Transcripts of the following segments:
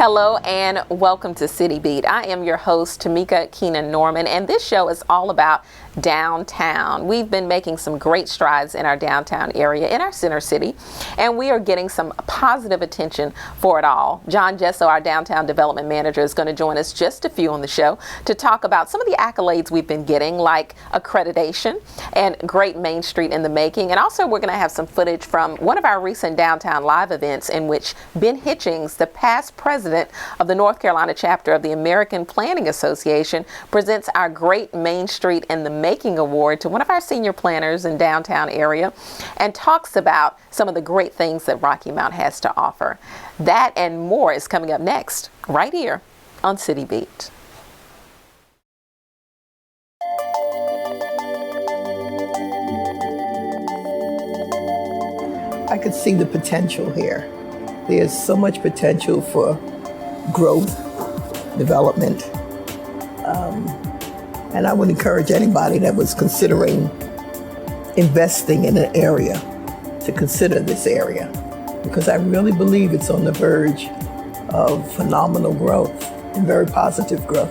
Hello and welcome to City Beat. I am your host, Tamika Keenan Norman, and this show is all about downtown. We've been making some great strides in our downtown area, in our center city, and we are getting some positive attention for it all. John Jesso, our downtown development manager, is going to join us just a few on the show to talk about some of the accolades we've been getting, like accreditation and Great Main Street in the Making. And also we're going to have some footage from one of our recent downtown live events in which Ben Hitchings, the past president of the North Carolina chapter of the American Planning Association, presents our Great Main Street in the Making Award to one of our senior planners in downtown area and talks about some of the great things that Rocky Mount has to offer. That and more is coming up next, right here on City Beat. I could see the potential here. There's so much potential for growth, development, and I would encourage anybody that was considering investing in an area to consider this area, because I really believe it's on the verge of phenomenal growth and very positive growth.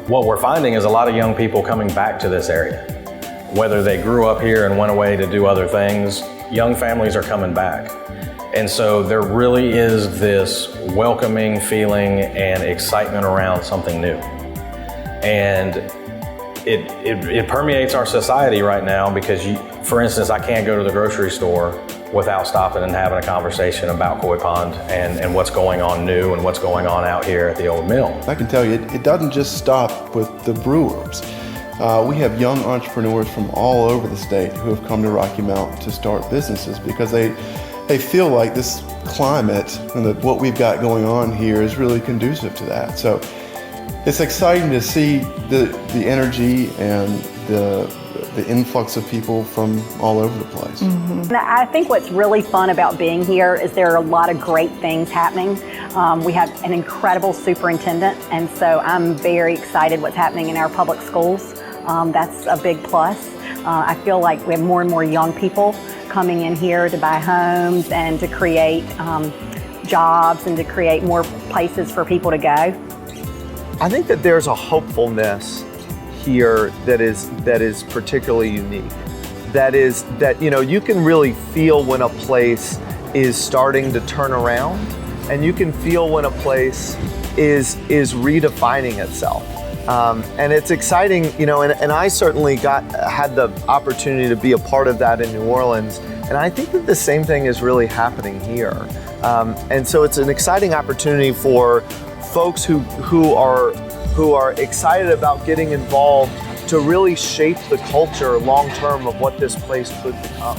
What we're finding is a lot of young people coming back to this area. Whether they grew up here and went away to do other things, young families are coming back. And so there really is this welcoming feeling and excitement around something new. And it permeates our society right now because, for instance, I can't go to the grocery store without stopping and having a conversation about Koi Pond and what's going on new and what's going on out here at the old mill. I can tell you, it doesn't just stop with the brewers. We have young entrepreneurs from all over the state who have come to Rocky Mount to start businesses because they feel like this climate and what we've got going on here is really conducive to that. So it's exciting to see the energy and the influx of people from all over the place. Mm-hmm. I think what's really fun about being here is there are a lot of great things happening. We have an incredible superintendent, and so I'm very excited what's happening in our public schools. That's a big plus. I feel like we have more and more young people coming in here to buy homes and to create jobs and to create more places for people to go. I think that there's a hopefulness here that is particularly unique. That you can really feel when a place is starting to turn around, and you can feel when a place is redefining itself. And it's exciting, and I certainly had the opportunity to be a part of that in New Orleans. And I think that the same thing is really happening here. And so it's an exciting opportunity for folks who are excited about getting involved to really shape the culture long term of what this place could become.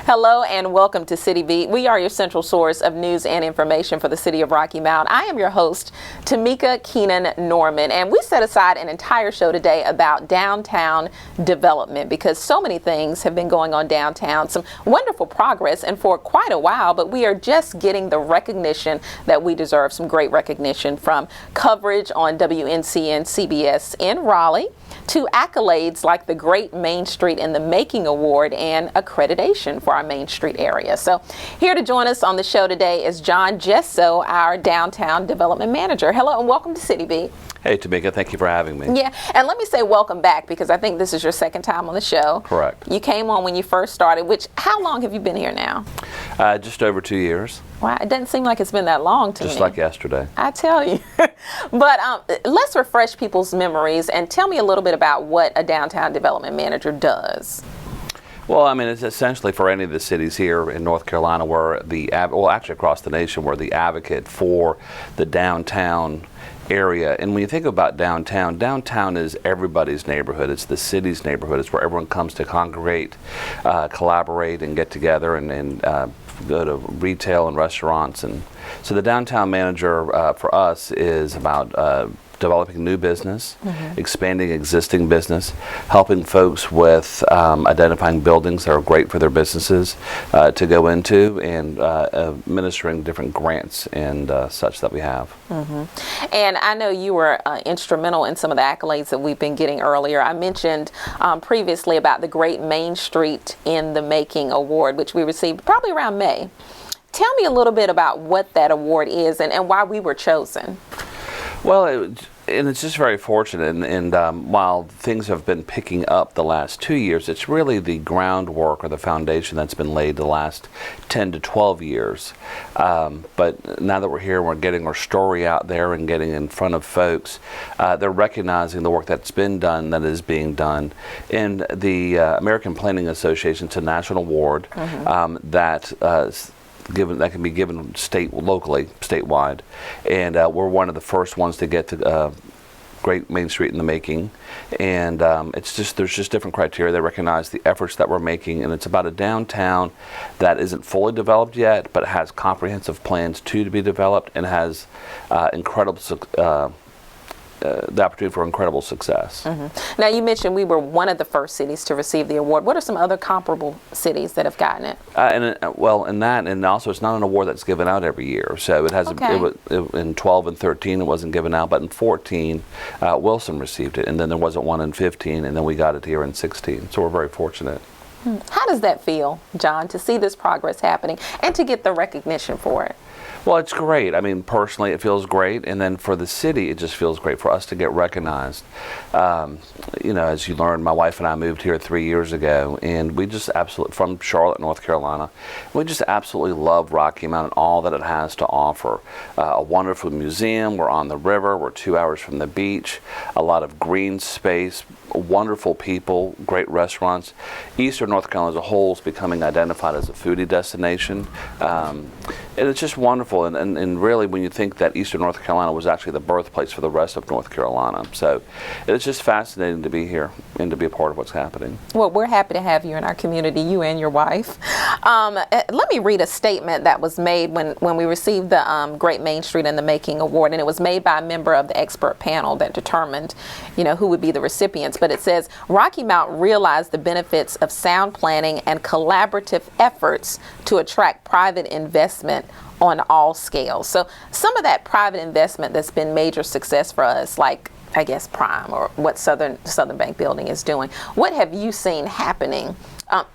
Hello and welcome to City Beat. We are your central source of news and information for the city of Rocky Mount. I am your host, Tamika Keenan Norman, and we set aside an entire show today about downtown development because so many things have been going on downtown, some wonderful progress, and for quite a while, but we are just getting the recognition that we deserve, some great recognition from coverage on WNCN CBS in Raleigh to accolades like the Great Main Street in the Making Award and accreditation for our Main Street area. So here to join us on the show today is John Jesso, our downtown development manager. Hello and welcome to City Beat. Hey Tamika, thank you for having me. Yeah, and let me say welcome back because I think this is your second time on the show. Correct. You came on when you first started, how long have you been here now? Just over 2 years. Wow, it doesn't seem like it's been that long to me. Just like yesterday. I tell you. But let's refresh people's memories and tell me a little bit about what a downtown development manager does. Well, I mean, it's essentially for any of the cities here in North Carolina where actually across the nation, we're the advocate for the downtown area. And when you think about downtown is everybody's neighborhood. It's the city's neighborhood. It's where everyone comes to congregate, collaborate, and get together and go to retail and restaurants. And so the downtown manager for us is about developing new business, expanding existing business, helping folks with identifying buildings that are great for their businesses to go into, and administering different grants and such that we have. And I know you were instrumental in some of the accolades that we've been getting earlier. I mentioned previously about the Great Main Street in the Making Award, which we received probably around May. Tell me a little bit about what that award is and why we were chosen. Well, it's just very fortunate, and while things have been picking up the last 2 years, it's really the groundwork or the foundation that's been laid the last 10 to 12 years. But now that we're here, we're getting our story out there and getting in front of folks. They're recognizing the work that's been done, that is being done. And the American Planning Association, it's a national award that can be given locally, statewide, and we're one of the first ones to get to Great Main Street in the Making, and there's just different criteria. They recognize the efforts that we're making, and it's about a downtown that isn't fully developed yet, but has comprehensive plans to be developed, and has the opportunity for incredible success. Now, you mentioned we were one of the first cities to receive the award. What are some other comparable cities that have gotten it? And also it's not an award that's given out every year. So it has in 12 and 13 it wasn't given out, but in 14 Wilson received it, and then there wasn't one in 15, and then we got it here in 16. So we're very fortunate. How does that feel, John, to see this progress happening and to get the recognition for it? Well, it's great. I mean, personally, it feels great, and then for the city, it just feels great for us to get recognized. As you learned, my wife and I moved here 3 years ago, and we just from Charlotte, North Carolina, we just absolutely love Rocky Mount and all that it has to offer. A wonderful museum, we're on the river, we're 2 hours from the beach, a lot of green space, wonderful people, great restaurants. Eastern North Carolina as a whole is becoming identified as a foodie destination. And it's just wonderful, and really when you think that Eastern North Carolina was actually the birthplace for the rest of North Carolina. So it's just fascinating to be here and to be a part of what's happening. Well, we're happy to have you in our community, you and your wife. Let me read a statement that was made when we received the Great Main Street in the Making Award, and it was made by a member of the expert panel that determined, who would be the recipients. But it says, Rocky Mount realized the benefits of sound planning and collaborative efforts to attract private investment on all scales. So some of that private investment that's been major success for us, like I guess Prime or what Southern Bank Building is doing. What have you seen happening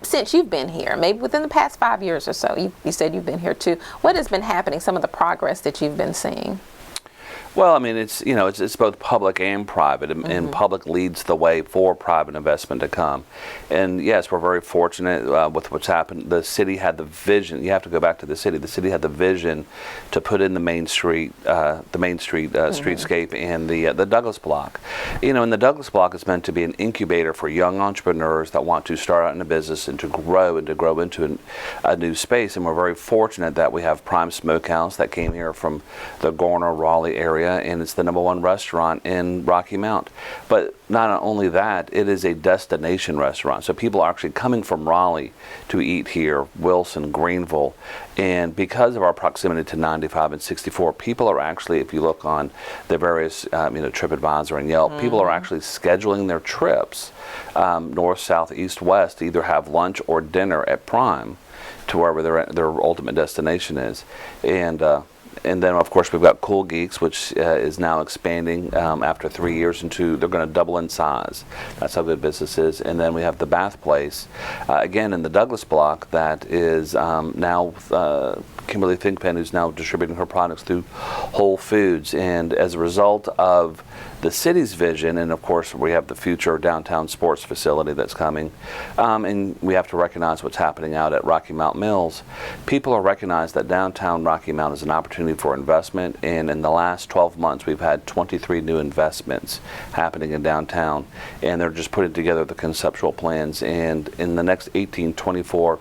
since you've been here? Maybe within the past 5 years or so. You said you've been here too. What has been happening? Some of the progress that you've been seeing. Well, I mean, it's both public and private, and public leads the way for private investment to come. And yes, we're very fortunate with what's happened. The city had the vision. You have to go back to the city. The city had the vision to put in the Main Street, streetscape, and the Douglas Block. And the Douglas Block is meant to be an incubator for young entrepreneurs that want to start out in a business and to grow into a new space. And we're very fortunate that we have Prime Smokehouse that came here from the Garner-Raleigh area. And it's the #1 restaurant in Rocky Mount. But not only that, it is a destination restaurant. So people are actually coming from Raleigh to eat here, Wilson, Greenville. And because of our proximity to 95 and 64, people are actually, if you look on the various, TripAdvisor and Yelp, people are actually scheduling their trips north, south, east, west to either have lunch or dinner at Prime to wherever their ultimate destination is. And then, of course, we've got Cool Geeks, which is now expanding after 3 years they're going to double in size. That's how good business is. And then we have the Bath Place, again, in the Douglas Block, that is now Kimberly Thinkpen, who's now distributing her products through Whole Foods. And as a result of the city's vision, and of course we have the future downtown sports facility that's coming, and we have to recognize what's happening out at Rocky Mount Mills. People are recognized that downtown Rocky Mount is an opportunity for investment, and in the last 12 months we've had 23 new investments happening in downtown, and they're just putting together the conceptual plans, and in the next 18, 24,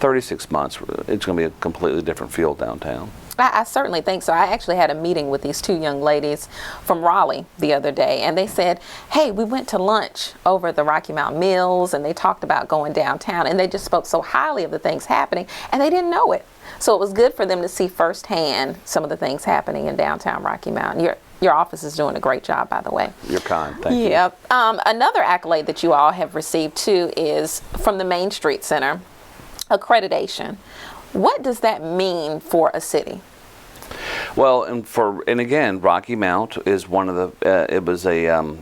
36 months it's going to be a completely different feel downtown. I certainly think so. I actually had a meeting with these two young ladies from Raleigh the other day, and they said, hey, we went to lunch over at the Rocky Mount Mills, and they talked about going downtown, and they just spoke so highly of the things happening, and they didn't know it. So it was good for them to see firsthand some of the things happening in downtown Rocky Mount. Your office is doing a great job, by the way. You're kind. Thank you. Yeah. Another accolade that you all have received too is from the Main Street Center, accreditation. What does that mean for a city? Well, and again, Rocky Mount is one of the. It was a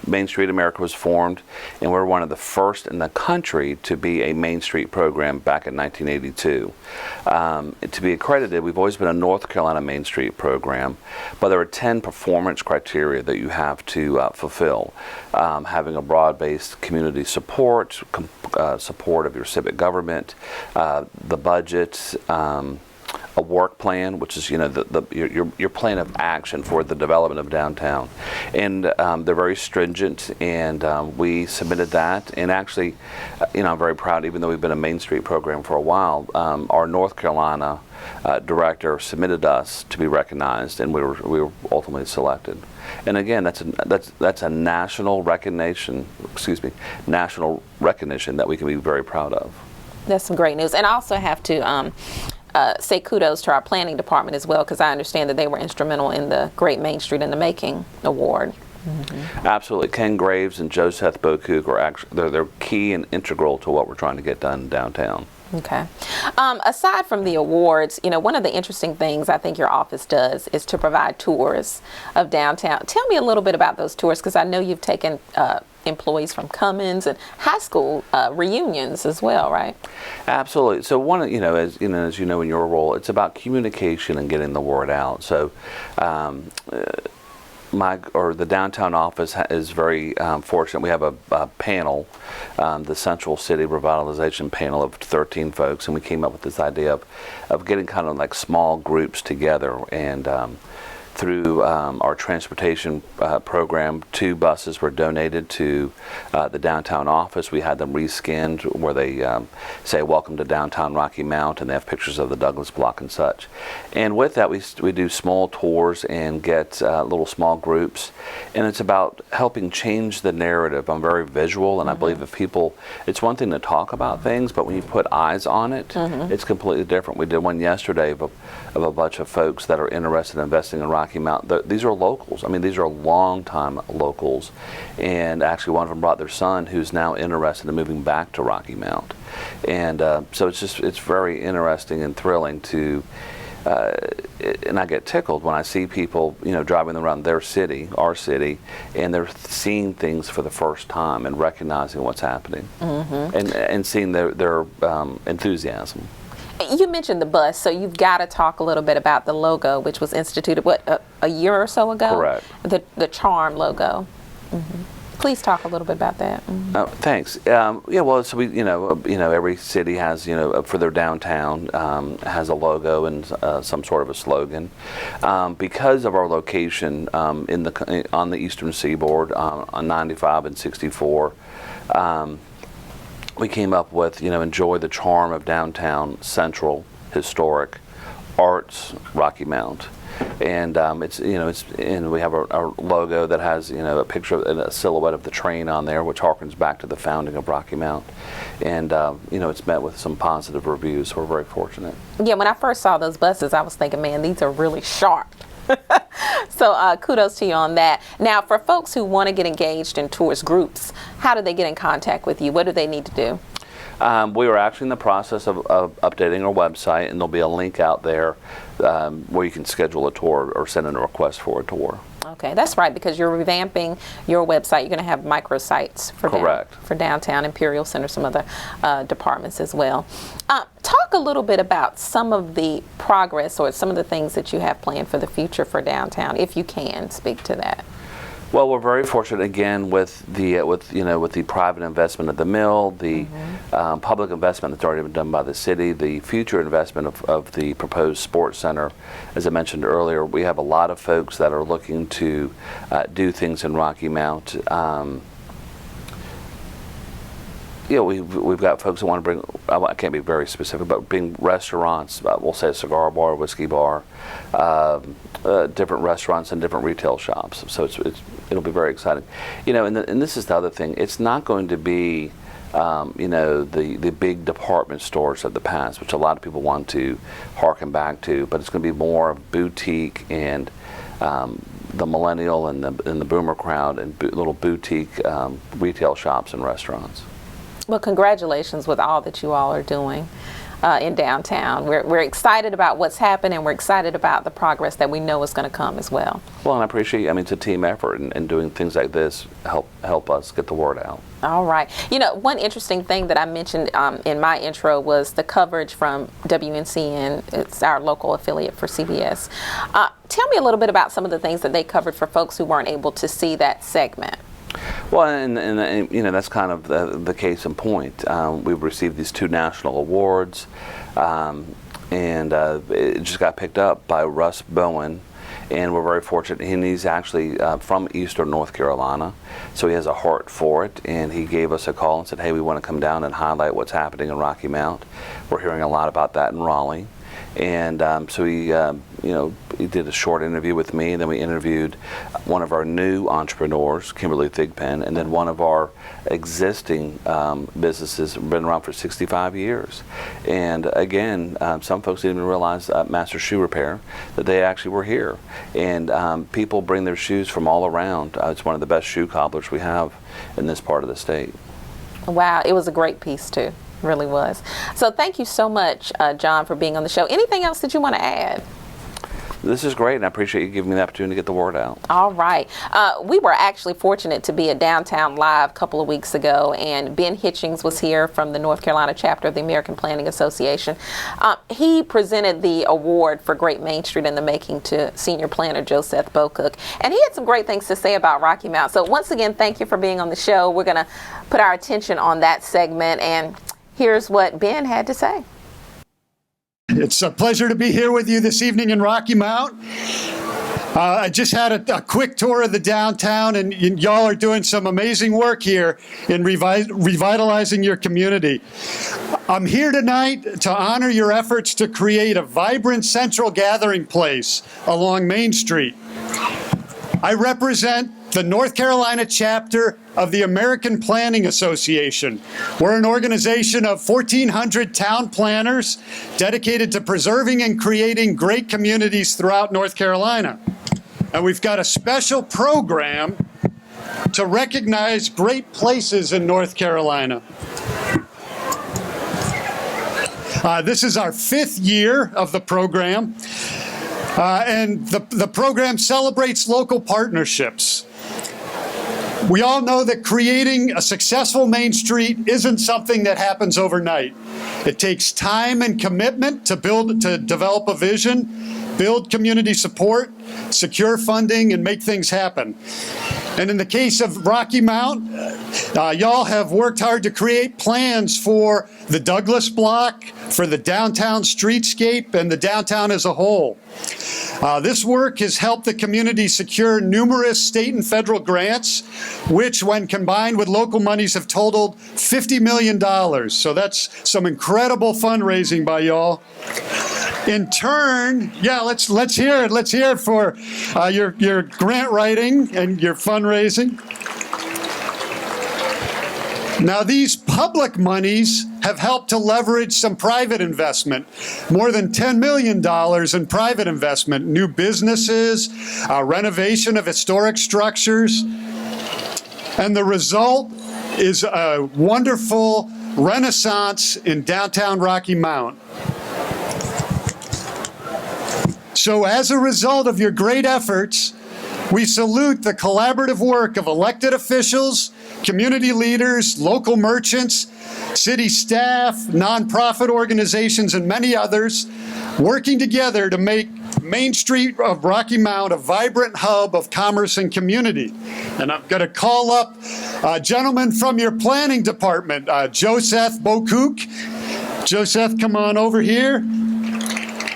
Main Street America was formed, and we're one of the first in the country to be a Main Street program back in 1982. To be accredited, we've always been a North Carolina Main Street program, but there are 10 performance criteria that you have to fulfill. Having a broad-based community support, support of your civic government, the budget, a work plan, which is your plan of action for the development of downtown, and they're very stringent. And we submitted that, and actually, I'm very proud. Even though we've been a Main Street program for a while, our North Carolina director submitted us to be recognized, and we were ultimately selected. And again, that's a national recognition. National recognition that we can be very proud of. That's some great news. And I also have to say kudos to our planning department as well, because I understand that they were instrumental in the Great Main Street in the Making Award. Mm-hmm. Absolutely. Ken Graves and Joseph Bokuk are actually they're key and integral to what we're trying to get done downtown. Okay. Aside from the awards, one of the interesting things I think your office does is to provide tours of downtown. Tell me a little bit about those tours, because I know you've taken employees from Cummins and high school reunions as well, right? Absolutely. So as you know in your role, it's about communication and getting the word out. So the downtown office is very fortunate. We have a panel, the Central City Revitalization Panel of 13 folks, and we came up with this idea of getting kind of like small groups together. And through our transportation program, 2 buses were donated to the downtown office. We had them reskinned where they say, "Welcome to downtown Rocky Mount," and they have pictures of the Douglas Block and such. And with that, we do small tours and get little small groups, and it's about helping change the narrative. I'm very visual, and I believe it's one thing to talk about things, but when you put eyes on it, it's completely different. We did one yesterday of a bunch of folks that are interested in investing in Rocky Mount. These are locals. I mean, these are long-time locals, and actually one of them brought their son, who's now interested in moving back to Rocky Mount. And so it's very interesting and thrilling to, and I get tickled when I see people, driving around their city, our city, and they're seeing things for the first time and recognizing what's happening, and seeing their enthusiasm. You mentioned the bus, so you've got to talk a little bit about the logo, which was instituted, a year or so ago? Correct. The Charm logo. Please talk a little bit about that. Thanks. So we, every city has, for their downtown, has a logo and some sort of a slogan. Because of our location on the Eastern Seaboard, on 95 and 64. We came up with, enjoy the charm of downtown, central, historic, arts, Rocky Mount. And and we have our logo that has, a picture and a silhouette of the train on there, which harkens back to the founding of Rocky Mount. And, it's met with some positive reviews, so we're very fortunate. Yeah, when I first saw those buses, I was thinking, man, these are really sharp. So kudos to you on that. Now, for folks who want to get engaged in tours groups, how do they get in contact with you? What do they need to do? We are actually in the process of updating our website, and there'll be a link out there where you can schedule a tour or send in a request for a tour. Okay, that's right, because you're revamping your website. You're going to have microsites for downtown, Imperial Center, some other departments as well. Talk a little bit about some of the progress or some of the things that you have planned for the future for downtown, if you can speak to that. Well, we're very fortunate again with the private investment of the mill, the public investment that's already been done by the city, the future investment of the proposed sports center. As I mentioned earlier, we have a lot of folks that are looking to do things in Rocky Mount. We've got folks that want to bring, I can't be very specific, but bring restaurants, we'll say a cigar bar, whiskey bar, different restaurants and different retail shops. So it'll be very exciting. And this is the other thing. It's not going to be, the big department stores of the past, which a lot of people want to harken back to, but it's going to be more boutique and the millennial and the boomer crowd and little boutique retail shops and restaurants. Well, congratulations with all that you all are doing in downtown. We're excited about what's happened, and we're excited about the progress that we know is going to come as well. Well, and I appreciate, I mean, it's a team effort, and doing things like this help us get the word out. All right. You know, one interesting thing that I mentioned in my intro was the coverage from WNCN. It's our local affiliate for CBS. Tell me a little bit about some of the things that they covered for folks who weren't able to see that segment. Well, and you know, that's kind of the case in point. We've received these 2 national awards, and it just got picked up by Russ Bowen, and we're very fortunate. And he's actually from Eastern North Carolina, so he has a heart for it, and he gave us a call and said, hey, we want to come down and highlight what's happening in Rocky Mount. We're hearing a lot about that in Raleigh. And so he did a short interview with me, and then we interviewed one of our new entrepreneurs, Kimberly Thigpen, and then one of our existing businesses, been around for 65 years. And again, some folks didn't even realize Master Shoe Repair, that they actually were here. And people bring their shoes from all around. It's one of the best shoe cobblers we have in this part of the state. Wow, it was a great piece too. Really was. So thank you so much, John, for being on the show. Anything else that you want to add? This is great, and I appreciate you giving me the opportunity to get the word out. All right. We were actually fortunate to be at Downtown Live a couple of weeks ago, and Ben Hitchings was here from the North Carolina chapter of the American Planning Association. He presented the award for Great Main Street in the Making to senior planner Joseph Bocook, and he had some great things to say about Rocky Mount. So once again, thank you for being on the show. We're going to put our attention on that segment, and here's what Ben had to say. It's a pleasure to be here with you this evening in Rocky Mount. I just had a quick tour of the downtown, and y'all are doing some amazing work here in revitalizing your community. I'm here tonight to honor your efforts to create a vibrant central gathering place along Main Street. I represent the North Carolina chapter of the American Planning Association. We're an organization of 1,400 town planners dedicated to preserving and creating great communities throughout North Carolina. And we've got a special program to recognize great places in North Carolina. This is our 5th year of the program. And the program celebrates local partnerships. We all know that creating a successful Main Street isn't something that happens overnight. It takes time and commitment to develop a vision, build community support, secure funding, and make things happen. And in the case of Rocky Mount, y'all have worked hard to create plans for the Douglas block, for the downtown streetscape, and the downtown as a whole. This work has helped the community secure numerous state and federal grants, which, when combined with local monies, have totaled $50 million. So that's some incredible fundraising by y'all. In turn, let's hear it. Let's hear it for your grant writing and your fundraising. Now, these public monies have helped to leverage some private investment, more than $10 million in private investment, new businesses, renovation of historic structures. And the result is a wonderful renaissance in downtown Rocky Mount. So as a result of your great efforts, we salute the collaborative work of elected officials, community leaders, local merchants, city staff, nonprofit organizations, and many others working together to make Main Street of Rocky Mount a vibrant hub of commerce and community. And I'm going to call up a gentleman from your planning department, Joseph Bocook. Joseph, come on over here.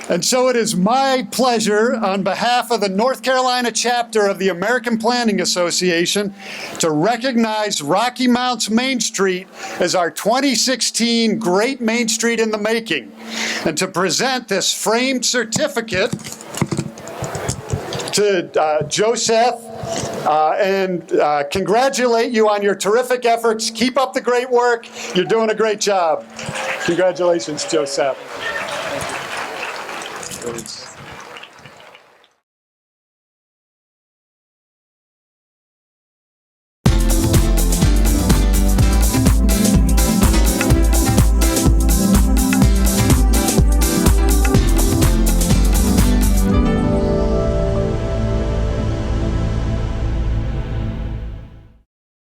And so it is my pleasure, on behalf of the North Carolina chapter of the American Planning Association, to recognize Rocky Mount's Main Street as our 2016 Great Main Street in the Making, and to present this framed certificate to Joseph and congratulate you on your terrific efforts. Keep up the great work. You're doing a great job. Congratulations, Joseph. Thank you.